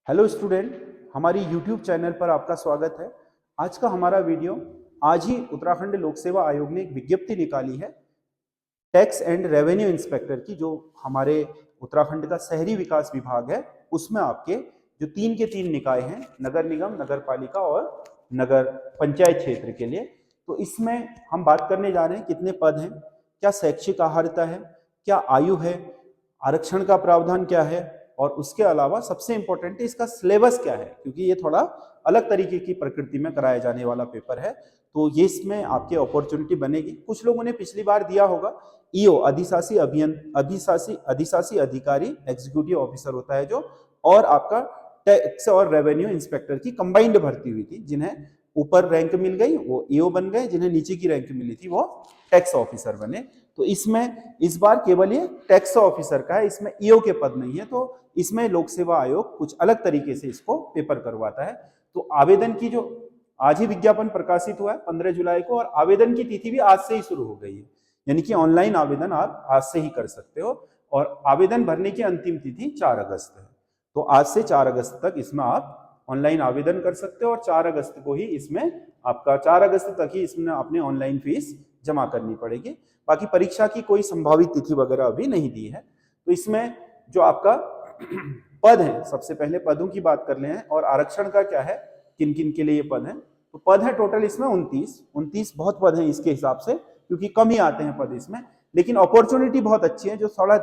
Hello student, हमारी YouTube channel पर आपका स्वागत है। आज का हमारा वीडियो, आज ही उत्तराखंड लोक सेवा आयोग ने एक विज्ञप्ति निकाली है टैक्स एंड रेवेन्यू इंस्पेक्टर की, जो हमारे उत्तराखंड का शहरी विकास विभाग है। उसमें आपके जो तीन के तीन निकाय हैं, नगर निगम, नगर पालिका और नगर पंचायत क्षेत्र के लिए, तो इसमें हम बात करने जा रहे हैं कितने पद हैं, क्या शैक्षिक आहार्यता है, क्या आयु है, आरक्षण का प्रावधान क्या है, और उसके अलावा सबसे इंपॉर्टेंट है इसका सिलेबस क्या है, क्योंकि ये थोड़ा अलग तरीके की प्रकृति में कराया जाने वाला पेपर है। तो ये इसमें आपके अपॉर्चुनिटी बनेगी। कुछ लोगों ने पिछली बार दिया होगा ईओ, अधिशासी अधिशासी अधिकारी, एग्जीक्यूटिव ऑफिसर होता है जो, और आपका टैक्स और रेवेन्यू इंस्पेक्टर की कंबाइंड भर्ती हुई थी। जिन्हें ऊपर रैंक मिल गई वो ईओ बन गए, जिन्हें नीचे की रैंक मिली थी वो टैक्स ऑफिसर बने। तो इसमें इस बार केवल ये टैक्स ऑफिसर का है, इसमें ईओ के पद नहीं है। तो इसमें लोक सेवा आयोग कुछ अलग तरीके से इसको पेपर करवाता है। तो आवेदन की जो आज ही विज्ञापन प्रकाशित हुआ है 15 जुलाई को, और आवेदन की तिथि भी आज से ही शुरू हो गई है, यानी कि ऑनलाइन आवेदन आप आज से ही कर सकते हो। और आवेदन भरने की अंतिम तिथि 4 अगस्त है। तो आज से 4 अगस्त तक इसमें आप ऑनलाइन आवेदन कर सकते हो, और 4 अगस्त को ही इसमें आपका 4 अगस्त तक ही इसमें अपने ऑनलाइन फीस जमा करनी पड़ेगी। बाकी परीक्षा की कोई संभावित तिथि वगैरह अभी नहीं दी है। तो इसमें जो आपका पद है, सबसे पहले पदों की बात कर ले हैं, और आरक्षण का क्या है, किन किन के लिए ये पद है। तो पद है टोटल इसमें 29 बहुत पद है इसके हिसाब से, क्योंकि कम ही आते हैं पद इसमें। लेकिन अपॉर्चुनिटी बहुत अच्छी है, जो थोड़ा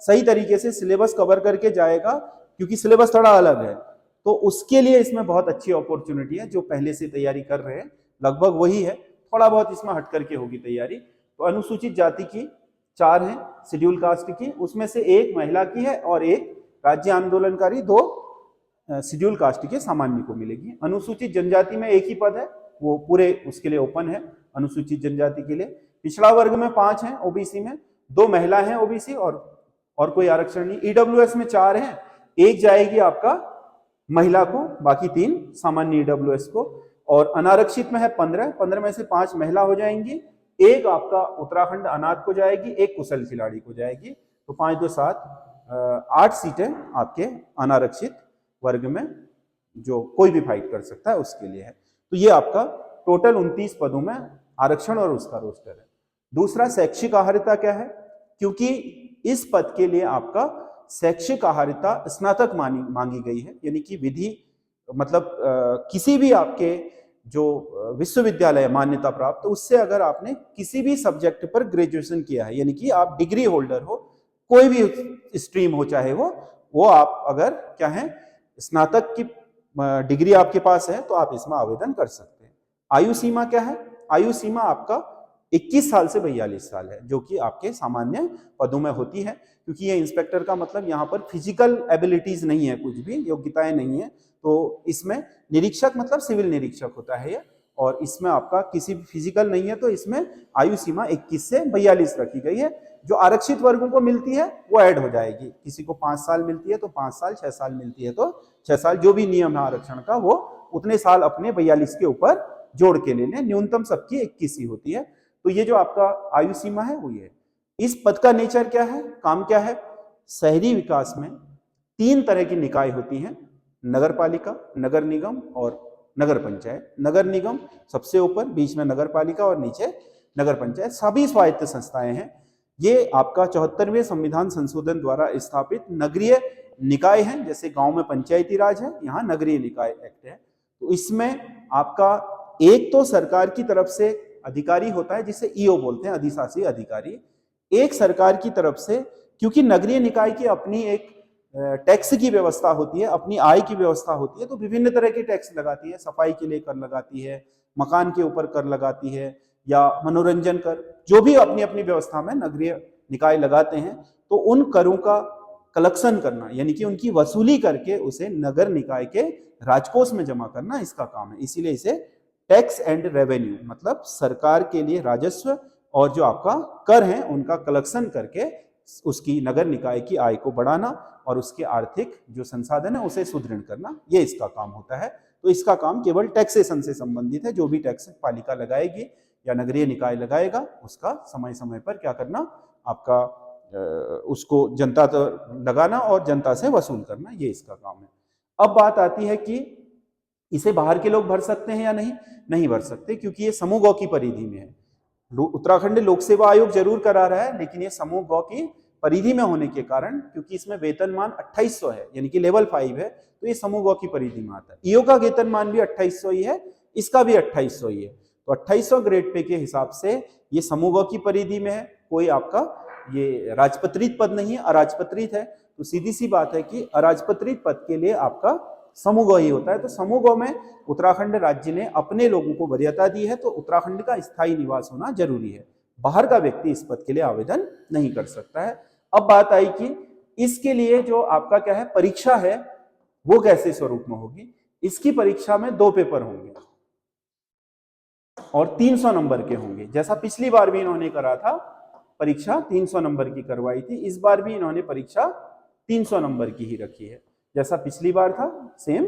सही तरीके से सिलेबस कवर करके जाएगा, क्योंकि सिलेबस थोड़ा अलग है। तो उसके लिए इसमें बहुत अच्छी अपॉर्चुनिटी है। जो पहले से तैयारी कर रहे हैं लगभग वही है, थोड़ा बहुत इसमें हट करके होगी तैयारी। तो अनुसूचित जाति की 4 हैं, शेड्यूल कास्ट की, उसमें से एक महिला की है और एक राज्य आंदोलनकारी 2 शेड्यूल कास्ट के सामान्य को मिलेगी। अनुसूचित जनजाति में एक ही पद है, वो पूरे उसके लिए ओपन है अनुसूचित जनजाति के लिए। पिछड़ा वर्ग में 5 हैं, ओबीसी में 2 महिला हैं ओबीसी, और कोई आरक्षण नहीं। ईडब्ल्यूएस में 4 हैं, एक जाएगी आपका महिला को, बाकी 3 सामान्य ईडब्ल्यूएस को। और अनारक्षित में है 15 में से 5 महिला हो जाएंगी, एक आपका उत्तराखंड अनाथ को जाएगी, एक कुशल खिलाड़ी को जाएगी। तो 5 2 7 8 सीटें आपके अनारक्षित वर्ग में, जो कोई भी फाइट कर सकता है उसके लिए है। तो ये आपका टोटल 29 पदों में आरक्षण और उसका रोस्टर है। दूसरा, शैक्षिक आहार्यता क्या है, क्योंकि इस पद के लिए आपका शैक्षिक आहार्यता स्नातक मांगी गई है, यानी कि विधि मतलब किसी भी आपके जो विश्वविद्यालय मान्यता प्राप्त, तो उससे अगर आपने किसी भी सब्जेक्ट पर ग्रेजुएशन किया है, यानी कि आप डिग्री होल्डर हो, कोई भी स्ट्रीम हो चाहे वो आप अगर क्या है स्नातक की डिग्री आपके पास है, तो आप इसमें आवेदन कर सकते हैं। आयु सीमा क्या है, आयु सीमा आपका 21 साल से 42 साल है, जो कि आपके सामान्य पदों में होती है। क्योंकि ये इंस्पेक्टर का मतलब यहाँ पर फिजिकल एबिलिटीज नहीं है, कुछ भी योग्यताएं नहीं है। तो इसमें निरीक्षक मतलब सिविल निरीक्षक होता है ये, और इसमें आपका किसी भी फिजिकल नहीं है। तो इसमें आयु सीमा 21 से 42 रखी गई है। जो आरक्षित वर्गों को मिलती है वो ऐड हो जाएगी, किसी को 5 साल मिलती है तो 5 साल, 6 साल मिलती है तो 6 साल, जो भी नियम है आरक्षण का वो उतने साल अपने 42 के ऊपर जोड़ के ले लें। न्यूनतम सबकी 21 ही होती है। तो ये जो आपका आयु सीमा है वो ये। इस पद का नेचर क्या है, काम क्या है, शहरी विकास में 3 तरह की निकाय होती हैं, नगर पालिका, नगर निगम और नगर पंचायत। नगर निगम सबसे ऊपर, बीच में नगर पालिका और नीचे नगर पंचायत। सभी स्वायत्त संस्थाएं हैं। ये आपका 74वें संविधान संशोधन द्वारा स्थापित नगरीय निकाय हैं। जैसे गांव में पंचायती राज है, यहाँ नगरीय निकाय एक्ट है। तो इसमें आपका एक तो सरकार की तरफ से अधिकारी होता है जिसे ईओ बोलते हैं, अधिशासी अधिकारी। एक सरकार की तरफ से, क्योंकि नगरीय निकाय की अपनी एक टैक्स की व्यवस्था होती है, अपनी आय की व्यवस्था होती है, तो विभिन्न तरह के टैक्स लगाती है। सफाई के लिए कर लगाती है, मकान के ऊपर कर लगाती है, या मनोरंजन कर, जो भी अपनी अपनी व्यवस्था में नगरीय निकाय लगाते हैं। तो उन करों का कलेक्शन करना, यानी कि उनकी वसूली करके उसे नगर निकाय के राजकोष में जमा करना, इसका काम है। इसीलिए इसे टैक्स एंड रेवेन्यू, मतलब सरकार के लिए राजस्व और जो आपका कर है उनका कलेक्शन करके उसकी नगर निकाय की आय को बढ़ाना और उसके आर्थिक जो संसाधन है उसे सुदृढ़ करना, ये इसका काम होता है। तो इसका काम केवल टैक्सेशन से संबंधित है। जो भी टैक्स पालिका लगाएगी या नगरीय निकाय लगाएगा, उसका समय समय पर क्या करना, आपका उसको जनता तो लगाना और जनता से वसूल करना, ये इसका काम है। अब बात आती है कि इसे बाहर के लोग भर सकते हैं या नहीं, नहीं भर सकते, क्योंकि ये समूह गौ की परिधि में है। उत्तराखंड लोक सेवा आयोग जरूर करा रहा है, लेकिन ये समूह गौ की परिधि में होने के कारण, क्योंकि इसमें वेतनमान 2800 है, यानी कि लेवल 5 है, तो ये समूह गौ की परिधि में आता है। ईओ का वेतनमान भी 2800 ही है, इसका भी 2800 ही है, तो 2800 ग्रेड पे के हिसाब से ये समूह गौ की परिधि में है। कोई आपका ये राजपत्रित पद नहीं है, अराजपत्रित है, तो सीधी सी बात है कि अराजपत्रित पद के लिए आपका समूह गौ ही होता है। तो समूह गौ में उत्तराखंड राज्य ने अपने लोगों को वरीयता दी है, तो उत्तराखंड का स्थायी निवास होना जरूरी है, बाहर का व्यक्ति इस पद के लिए आवेदन नहीं कर सकता है। अब बात आई कि इसके लिए जो आपका क्या है परीक्षा है, वो कैसे स्वरूप में होगी। इसकी परीक्षा में 2 पेपर होंगे और 300 नंबर के होंगे। जैसा पिछली बार भी इन्होंने करा था, परीक्षा 300 नंबर की करवाई थी, इस बार भी इन्होंने परीक्षा 300 नंबर की ही रखी है। जैसा पिछली बार था सेम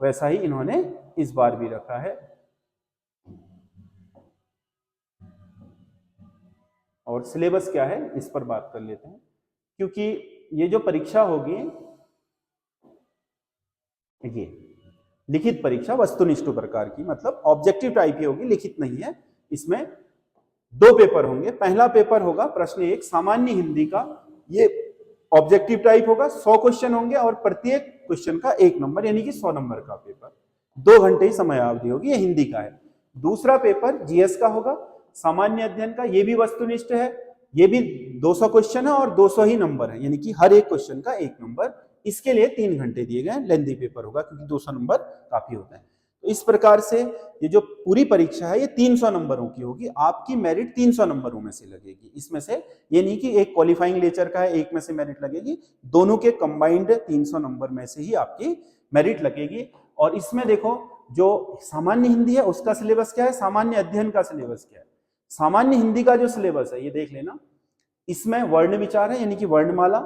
वैसा ही इन्होंने इस बार भी रखा है। और सिलेबस क्या है इस पर बात कर लेते हैं, क्योंकि ये जो परीक्षा होगी ये लिखित परीक्षा वस्तुनिष्ठ प्रकार की, मतलब ऑब्जेक्टिव टाइप की होगी, लिखित नहीं है। इसमें 2 पेपर होंगे। पहला पेपर होगा प्रश्न 1 सामान्य हिंदी का, ये ऑब्जेक्टिव टाइप होगा, 100 क्वेश्चन होंगे और प्रत्येक क्वेश्चन का 1 नंबर, यानी कि 100 नंबर का पेपर। 2 घंटे ही समयावधि होगी, ये हिंदी का है। दूसरा पेपर जीएस का होगा, सामान्य अध्ययन का, ये भी वस्तुनिष्ठ है, ये भी 200 क्वेश्चन है और 200 ही नंबर है, यानी कि हर एक क्वेश्चन का 1 नंबर। इसके लिए 3 घंटे दिए गए, लेंथी पेपर होगा क्योंकि 200 नंबर काफी होता है। तो इस प्रकार से ये जो पूरी परीक्षा है ये 300 नंबरों की होगी। आपकी मेरिट 300 नंबरों में से लगेगी। इसमें से ये नहीं कि एक क्वालिफाइंग लेक्चर का है, एक में से मेरिट लगेगी, दोनों के कंबाइंड 300 नंबर में से ही आपकी मेरिट लगेगी। और इसमें देखो जो सामान्य हिंदी है उसका सिलेबस क्या है, सामान्य अध्ययन का सिलेबस क्या है। सामान्य हिंदी का जो सिलेबस है ये देख लेना, इसमें वर्ण विचार है, यानी कि वर्णमाला,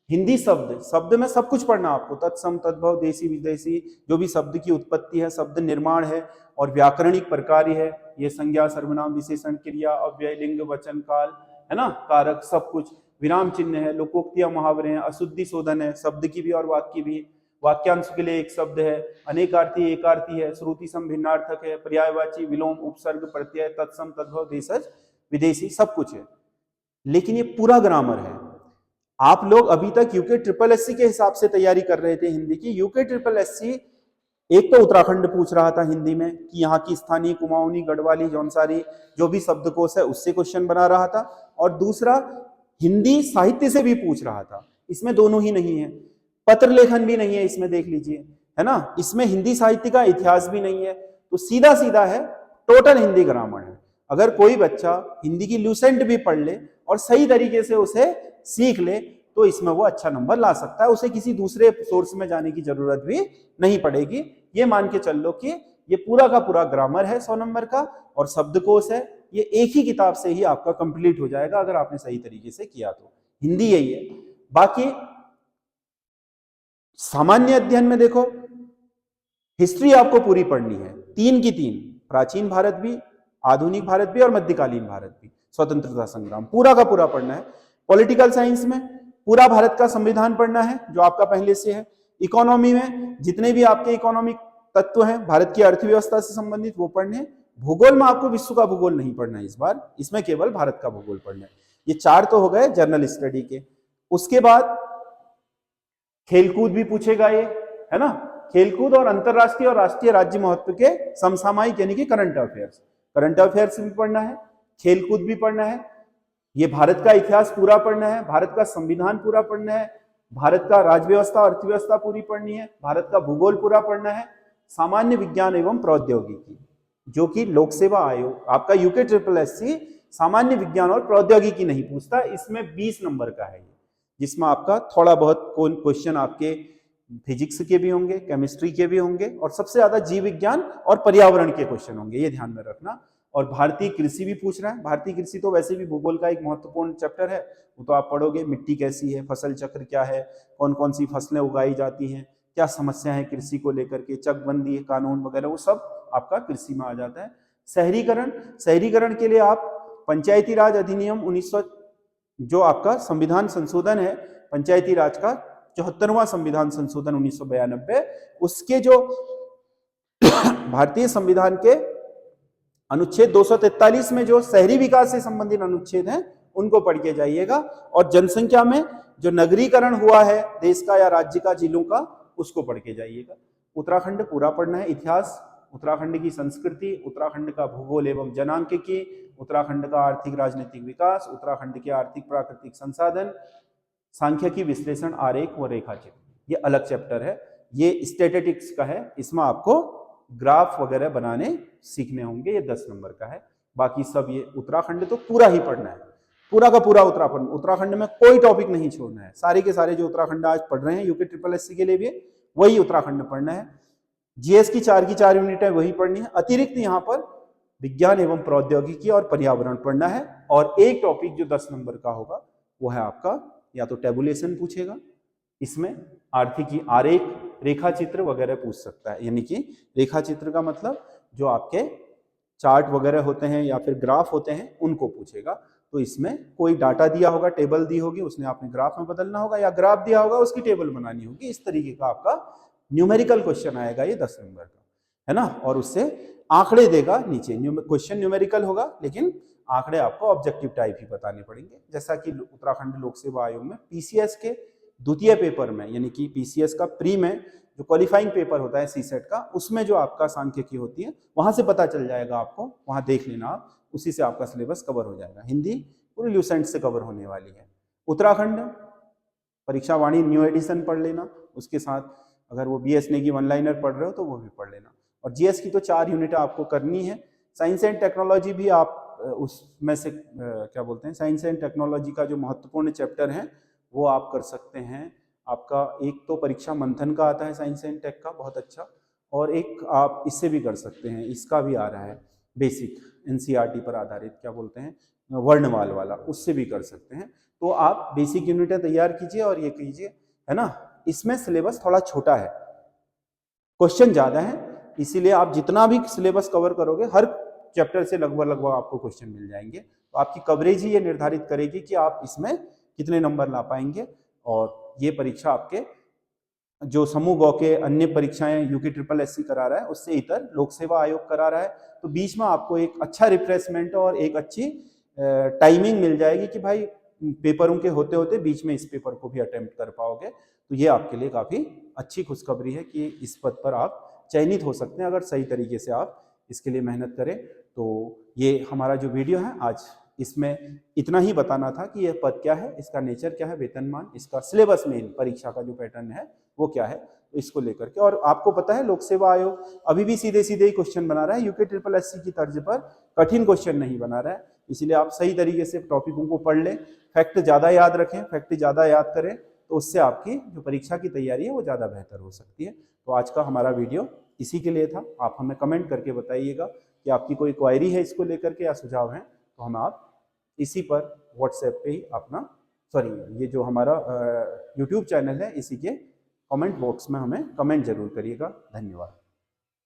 हिंदी शब्द, शब्द में सब कुछ पढ़ना आपको, तत्सम तद्भव देसी विदेशी, जो भी शब्द की उत्पत्ति है, शब्द निर्माण है, और व्याकरणिक प्रकार है, ये संज्ञा सर्वनाम विशेषण क्रिया अव्यय लिंग वचन काल है ना, कारक, सब कुछ, विराम चिन्ह है, लोकोक्तियां मुहावरे हैं, अशुद्धि शोधन है, शब्द की भी और वाक्य की भी, वाक्यांश के लिए एक शब्द है, अनेकार्थी एकार्थी है, श्रुति सम भिन्नार्थक है, पर्यायवाची विलोम उपसर्ग प्रत्यय तत्सम तद्भव देशज विदेशी, सब कुछ है। लेकिन ये पूरा ग्रामर है। आप लोग अभी तक यूके ट्रिपल एससी के हिसाब से तैयारी कर रहे थे हिंदी की। यूके ट्रिपल एससी एक तो उत्तराखंड पूछ रहा था हिंदी में कि यहाँ की स्थानीय कुमाऊनी गढ़वाली जौनसारी जो भी शब्दकोश है उससे क्वेश्चन बना रहा था, और दूसरा हिंदी साहित्य से भी पूछ रहा था। इसमें दोनों ही नहीं है, पत्र लेखन भी नहीं है इसमें, देख लीजिए है ना, इसमें हिंदी साहित्य का इतिहास भी नहीं है, तो सीधा सीधा है टोटल हिंदी ग्रामर है। अगर कोई बच्चा हिंदी की ल्यूसेंट भी पढ़ ले और सही तरीके से उसे सीख ले तो इसमें वो अच्छा नंबर ला सकता है, उसे किसी दूसरे सोर्स में जाने की जरूरत भी नहीं पड़ेगी। ये मान के चल लो कि ये पूरा का पूरा ग्रामर है 100 नंबर का, और शब्दकोश है, ये एक ही किताब से ही आपका कंप्लीट हो जाएगा अगर आपने सही तरीके से किया तो। हिंदी यही है। बाकी सामान्य अध्ययन में देखो हिस्ट्री आपको पूरी पढ़नी है, 3 की 3, प्राचीन भारत भी, आधुनिक भारत भी और मध्यकालीन भारत भी, स्वतंत्रता संग्राम पूरा का पूरा पढ़ना है। पॉलिटिकल साइंस में पूरा भारत का संविधान पढ़ना है जो आपका पहले से है। इकोनॉमी में जितने भी आपके इकोनॉमिक तत्व हैं भारत की अर्थव्यवस्था से संबंधित वो पढ़ने हैं। भूगोल में आपको विश्व का भूगोल नहीं पढ़ना है इस बार, इसमें केवल भारत का भूगोल पढ़ना है। ये 4 तो हो गए जनरल स्टडी के। उसके बाद खेलकूद भी पूछेगा ये, है ना, खेलकूद और अंतरराष्ट्रीय और राष्ट्रीय राज्य महत्व के समसामयिक यानी कि करंट अफेयर्स, करंट अफेयर्स भी पढ़ना है, खेलकूद भी पढ़ना है, ये भारत का इतिहास पूरा पढ़ना है, भारत का संविधान पूरा पढ़ना है, भारत का राज्य व्यवस्था अर्थव्यवस्था पूरी पढ़नी है, भारत का भूगोल पूरा पढ़ना है, सामान्य विज्ञान एवं प्रौद्योगिकी जो कि लोक सेवा आयोग आपका यूके ट्रिपल एससी सामान्य विज्ञान और प्रौद्योगिकी नहीं पूछता, इसमें 20 नंबर का है, जिसमें आपका थोड़ा बहुत क्वेश्चन आपके फिजिक्स के भी होंगे, केमिस्ट्री के भी होंगे, और सबसे ज्यादा जीव विज्ञान और पर्यावरण के क्वेश्चन होंगे, ये ध्यान में रखना। और भारतीय कृषि भी पूछ रहा है। भारतीय कृषि तो वैसे भी भूगोल का एक महत्वपूर्ण चैप्टर है, वो तो आप पढ़ोगे, मिट्टी कैसी है, फसल चक्र क्या है, कौन कौन सी फसलें उगाई जाती हैं, क्या समस्या है कृषि को लेकर के, चकबंदी कानून वगैरह, वो सब आपका कृषि में आ जाता है। शहरीकरण, शहरीकरण के लिए आप पंचायती राज अधिनियम 1900 जो आपका संविधान संशोधन है पंचायती राज का, 74वां संविधान संशोधन 1992, उसके जो भारतीय संविधान के अनुच्छेद 243 में जो शहरी विकास से संबंधित अनुच्छेद हैं उनको पढ़ के जाइएगा, और जनसंख्या में जो नगरीकरण हुआ है देश का या राज्य का, जिलों का, उसको पढ़ के जाइएगा। उत्तराखंड पूरा पढ़ना है, इतिहास, उत्तराखंड की संस्कृति, उत्तराखंड का भूगोल एवं जनांकिकी, उत्तराखंड का आर्थिक राजनीतिक विकास, उत्तराखंड के आर्थिक प्राकृतिक संसाधन, सांख्यिकी विश्लेषण, आरेख व रेखाचित्र, ये अलग चैप्टर है। ये स्टैटिस्टिक्स का है, इसमें आपको ग्राफ वगैरह बनाने सीखने होंगे, ये 10 नंबर का है। बाकी सब ये उत्तराखंड तो पूरा ही पढ़ना है, पूरा का पूरा उत्तराखंड में कोई टॉपिक नहीं छोड़ना है। सारे के सारे जो उत्तराखंड आज पढ़ रहे हैं यूके ट्रिपल एससी के लिए भी वही उत्तराखंड में पढ़ना है। जीएस की 4 यूनिट है, वही पढ़नी है। अतिरिक्त यहाँ पर विज्ञान एवं प्रौद्योगिकी और पर्यावरण पढ़ना है। और एक टॉपिक जो 10 नंबर का होगा वो है आपका, या तो टेबुलेशन पूछेगा, इसमें आर्थिकी, आरेख, रेखा चित्र वगैरह पूछ सकता है। यानी कि रेखा चित्र का मतलब जो आपके चार्ट वगैरह होते हैं या फिर ग्राफ होते हैं उनको पूछेगा। तो इसमें कोई डाटा दिया होगा, टेबल दी होगी, उसने आपने ग्राफ में बदलना होगा, या ग्राफ दिया होगा उसकी टेबल बनानी होगी। इस तरीके का आपका न्यूमेरिकल क्वेश्चन आएगा, ये 10 नंबर का है ना। और उससे आंकड़े देगा नीचे, क्वेश्चन न्यूमेरिकल होगा लेकिन आंकड़े आपको ऑब्जेक्टिव टाइप ही बताने पड़ेंगे। जैसा कि उत्तराखंड लोक सेवा आयोग में पीसीएस के द्वितीय पेपर में, यानी कि पीसीएस का प्री में जो क्वालिफाइंग पेपर होता है सीसेट का, उसमें जो आपका सांख्यिकी होती है वहां से पता चल जाएगा आपको, वहां देख लेना आप, उसी से आपका सिलेबस कवर हो जाएगा। हिंदी पूरी ल्यूसेंट से कवर होने वाली है। उत्तराखंड परीक्षा वाणी न्यू एडिशन पढ़ लेना, उसके साथ अगर वो बीएस नेगी वन लाइनर पढ़ रहे हो तो वो भी पढ़ लेना। और जीएस की तो 4 यूनिट आपको करनी है। साइंस एंड टेक्नोलॉजी भी आप उसमें से क्या बोलते हैं, साइंस एंड टेक्नोलॉजी का जो महत्वपूर्ण चैप्टर है वो आप कर सकते हैं। आपका एक तो परीक्षा मंथन का आता है साइंस एंड टेक का, बहुत अच्छा, और एक आप इससे भी कर सकते हैं, इसका भी आ रहा है बेसिक एनसीईआरटी पर आधारित, क्या बोलते हैं, वर्णमाल वाला, उससे भी कर सकते हैं। तो आप बेसिक यूनिटें तैयार कीजिए और ये कीजिए, है ना। इसमें सिलेबस थोड़ा छोटा है, क्वेश्चन ज्यादा है, इसीलिए आप जितना भी सिलेबस कवर करोगे हर चैप्टर से लगभग आपको क्वेश्चन मिल जाएंगे। तो आपकी कवरेज ही ये निर्धारित करेगी कि आप इसमें कितने नंबर ला पाएंगे। और ये परीक्षा आपके जो समूह गौ के अन्य परीक्षाएं यूके ट्रिपल एससी करा रहा है उससे इतर लोक सेवा आयोग करा रहा है, तो बीच में आपको एक अच्छा रिफ्रेशमेंट और एक अच्छी टाइमिंग मिल जाएगी कि भाई पेपरों के होते होते बीच में इस पेपर को भी अटेम्प्ट कर पाओगे। तो ये आपके लिए काफी अच्छी खुशखबरी है कि इस पद पर आप चयनित हो सकते हैं अगर सही तरीके से आप इसके लिए मेहनत करें। तो ये हमारा जो वीडियो है आज, इसमें इतना ही बताना था कि यह पद क्या है, इसका नेचर क्या है, वेतनमान, इसका सिलेबस मेन परीक्षा का जो पैटर्न है वो क्या है, तो इसको लेकर के। और आपको पता है लोक सेवा आयोग अभी भी सीधे सीधे ही क्वेश्चन बना रहा है, यूके ट्रिपल एससी की तर्ज पर कठिन क्वेश्चन नहीं बना रहा है। इसीलिए आप सही तरीके से टॉपिकों को पढ़ लें, फैक्ट ज्यादा याद रखें, फैक्ट ज्यादा याद करें, तो उससे आपकी जो परीक्षा की तैयारी है वो ज्यादा बेहतर हो सकती है। तो आज का हमारा वीडियो इसी के लिए था। आप हमें कमेंट करके बताइएगा कि आपकी कोई क्वायरी है इसको लेकर के या सुझाव है, तो हम आप इसी पर व्हाट्सएप पे ही अपना, सॉरी ये जो हमारा यूट्यूब चैनल है इसी के कमेंट बॉक्स में हमें कमेंट जरूर करिएगा। धन्यवाद।